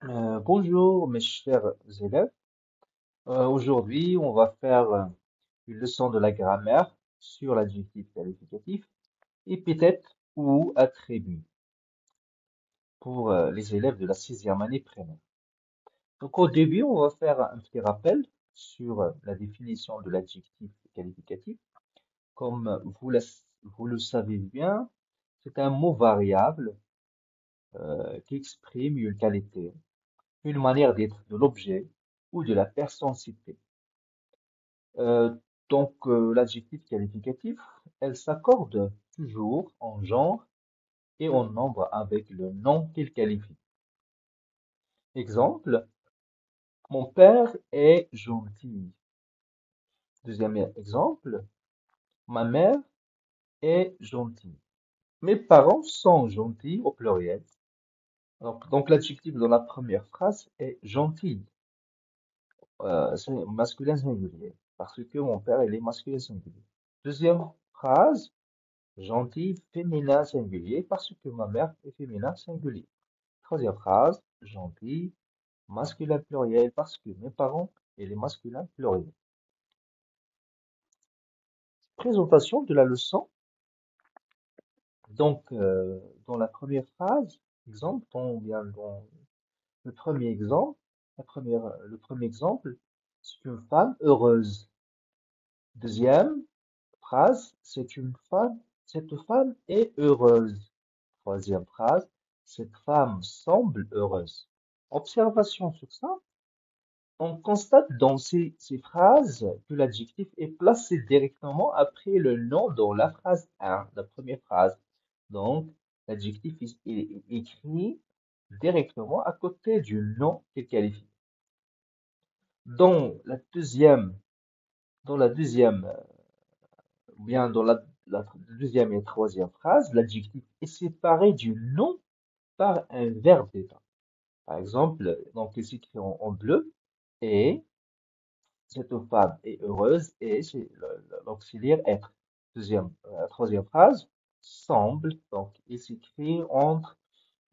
Bonjour mes chers élèves. Aujourd'hui, on va faire une leçon de la grammaire sur l'adjectif qualificatif, épithète ou attribut pour les élèves de la sixième année primaire. Donc au début, on va faire un petit rappel sur la définition de l'adjectif qualificatif. Comme vous le savez bien, c'est un mot variable qui exprime une qualité, une manière d'être de l'objet ou de la personne citée. Euh, l'adjectif qualificatif, elle s'accorde toujours en genre et en nombre avec le nom qu'il qualifie. Exemple, mon père est gentil. Deuxième exemple, ma mère est gentille. Mes parents sont gentils au pluriel. Donc l'adjectif dans la première phrase est gentil. C'est masculin singulier parce que mon père, il est masculin singulier. Deuxième phrase, gentil féminin singulier parce que ma mère est féminin singulier. Troisième phrase, gentil masculin pluriel parce que mes parents et les masculins pluriel. Présentation de la leçon. Dans la première phrase, exemple, dans le premier exemple, le premier exemple, c'est une femme heureuse. Deuxième phrase, cette femme est heureuse. Troisième phrase, cette femme semble heureuse. Observation sur ça, on constate dans ces phrases que l'adjectif est placé directement après le nom dans la phrase 1, la première phrase. Donc, l'adjectif est écrit directement à côté du nom qu'il qualifie. Dans la deuxième, dans la deuxième, ou bien dans la deuxième et troisième phrase, l'adjectif est séparé du nom par un verbe d'état. Par exemple, donc il s'écrit en bleu, et cette femme est heureuse, et c'est l'auxiliaire être. Troisième phrase, semble, donc il s'écrit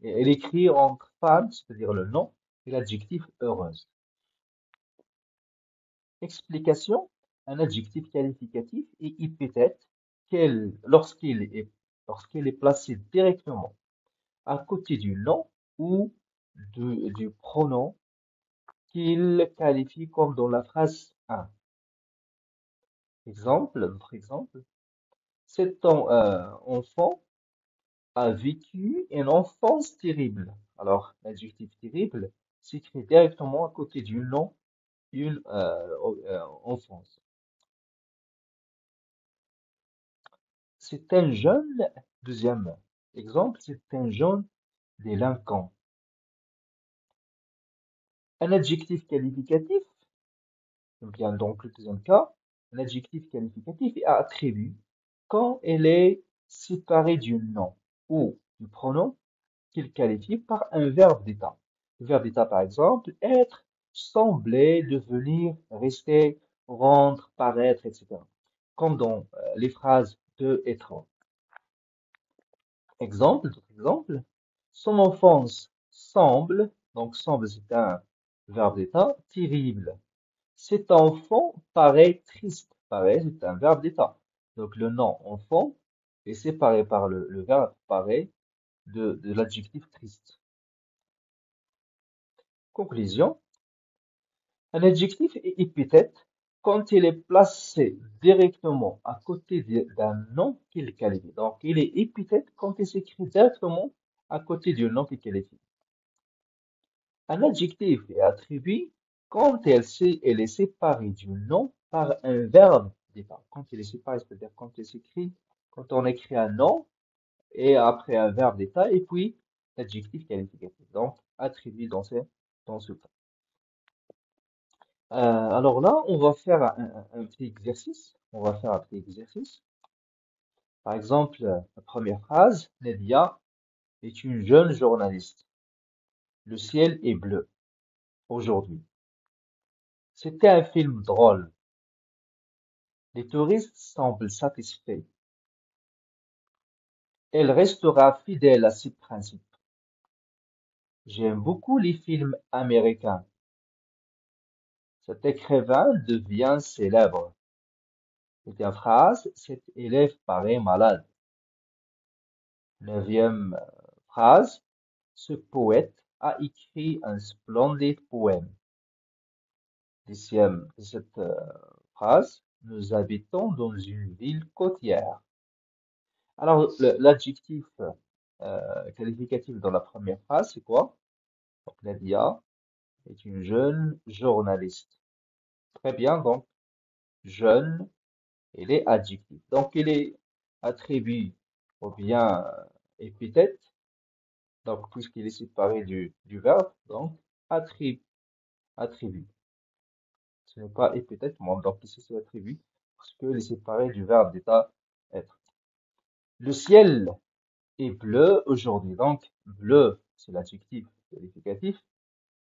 elle écrit entre femme, c'est-à-dire le nom, et l'adjectif heureuse. Explication, un adjectif qualificatif est épithète lorsqu'il est placé directement à côté du nom ou du pronom qu'il qualifie comme dans la phrase 1. Notre exemple, cet enfant a vécu une enfance terrible. Alors, l'adjectif terrible s'écrit directement à côté du nom, une enfance. C'est un jeune, deuxième exemple, c'est un jeune délinquant. Un adjectif qualificatif, bien donc le deuxième cas, un adjectif qualificatif est attribut quand il est séparé du nom ou du pronom qu'il qualifie par un verbe d'état. Le verbe d'état, par exemple, être, sembler, devenir, rester, rendre, paraître, etc. Comme dans les phrases de et trop. Exemple, son enfance semble, donc semble c'est un verbe d'état, terrible. Cet enfant paraît triste, paraît c'est un verbe d'état. Donc le nom enfant est séparé par le verbe paraît de l'adjectif triste. Conclusion, un adjectif est épithète quand il est placé directement à côté d'un nom qu'il qualifie. Donc, il est épithète quand il s'écrit directement à côté du nom qu'il qualifie. Un adjectif est attribué quand elle est séparée du nom par un verbe d'état. Quand il est séparé, c'est-à-dire quand on écrit un nom et après un verbe d'état et puis l'adjectif qualificatif. Donc, attribué dans ce cas. Alors là, on va faire un petit exercice. On va faire un petit exercice. Par exemple, la première phrase, Nedia est une jeune journaliste. Le ciel est bleu aujourd'hui. C'était un film drôle. Les touristes semblent satisfaits. Elle restera fidèle à ses principes. J'aime beaucoup les films américains. Cet écrivain devient célèbre. Septième phrase, cet élève paraît malade. Neuvième phrase, ce poète a écrit un splendide poème. Dixième phrase, nous habitons dans une ville côtière. Alors, l'adjectif qualificatif dans la première phrase, c'est quoi? Donc, Nadia est une jeune journaliste. Très bien, donc, jeune, il est adjectif. Donc, il est attribut ou bien épithète, donc, puisqu'il est séparé du verbe, donc, attribut, attribut. Ce n'est pas épithète, mais donc ici c'est attribut, parce qu'il est séparé du verbe d'état être. Le ciel est bleu aujourd'hui, donc, bleu, c'est l'adjectif qualificatif.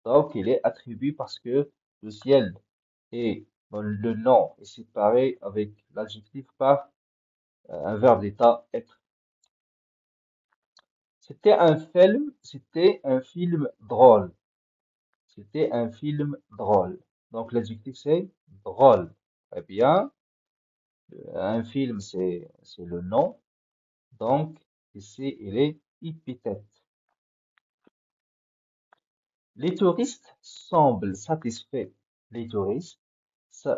Donc, il est attribué parce que le ciel et le nom est séparé avec l'adjectif par un verbe d'état être. C'était un film drôle. C'était un film drôle. Donc, l'adjectif c'est drôle. Très bien. Un film c'est le nom. Donc, ici, il est épithète. Les touristes semblent satisfaits. Les touristes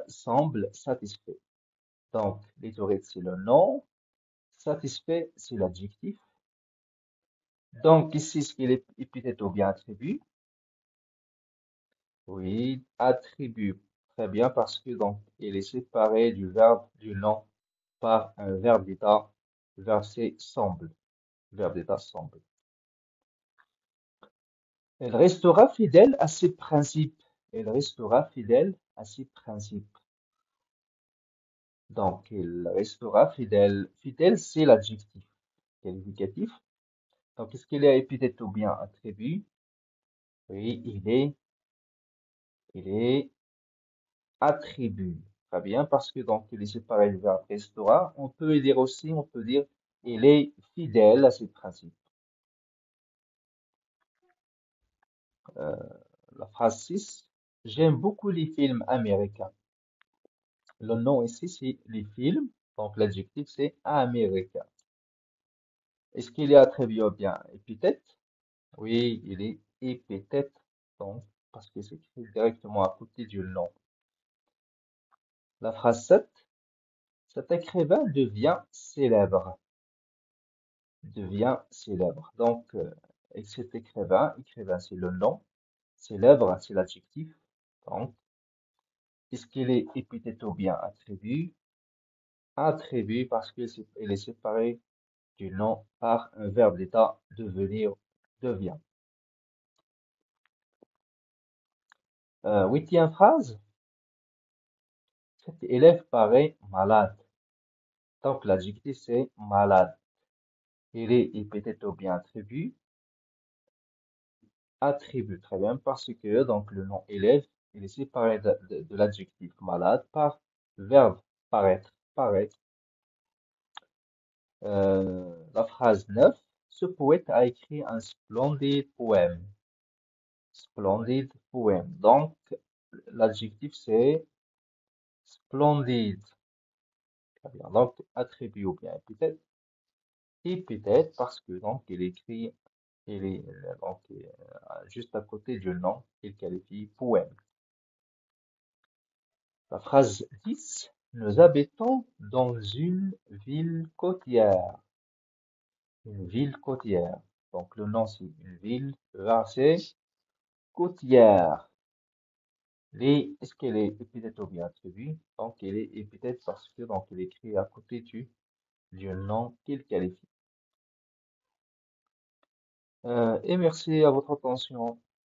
semblent satisfaits. Donc, les touristes, c'est le nom. Satisfait, c'est l'adjectif. Donc, ici, est-ce qu'il est épithète ou bien attribut? Oui, attribut. Très bien, parce que donc, il est séparé du verbe du nom par un verbe d'état. Le verbe c'est semble. Le verbe d'état semble. Elle restera fidèle à ses principes. Elle restera fidèle à ses principes. Donc, il restera fidèle. Fidèle, c'est l'adjectif qualificatif. Donc, est-ce qu'il est épithète ou bien attribut? Oui, il est attribut. Très bien, parce que donc, il est séparé du verbe restera. On peut dire aussi, on peut dire, il est fidèle à ses principes. Euh, la phrase 6. J'aime beaucoup les films américains. Le nom ici, c'est les films. Donc, l'adjectif, c'est américain. Est-ce qu'il est attribué ou bien épithète? Oui, il est épithète. Donc, parce que c'est écrit directement à côté du nom. La phrase 7. Cet écrivain devient célèbre. Devient célèbre. Donc, et cet écrivain, c'est le nom. Célèbre, c'est l'adjectif. Donc, est-ce qu'il est épithète ou bien attribut? Attribut parce qu'il est séparé du nom par un verbe d'état devenir, devient. Huitième phrase, cet élève paraît malade. Donc l'adjectif c'est malade. Il est épithète ou bien attribut. Attribut, très bien, parce que donc le nom élève, il est séparé de l'adjectif malade par le verbe paraître. Paraître. La phrase 9, ce poète a écrit un splendide poème. Splendide poème. Donc, l'adjectif c'est splendide. Très bien. Donc, attribut ou bien épithète. Épithète parce que donc il écrit, il est donc juste à côté du nom, il qualifie poème. La phrase 10. Nous habitons dans une ville côtière. Une ville côtière. Donc, le nom c'est une ville, le verbe c'est côtière. Est-ce qu'elle est épithète ou bien attribut? Donc, elle est épithète parce que donc il écrit à côté du nom qu'il qualifie. Et merci à votre attention.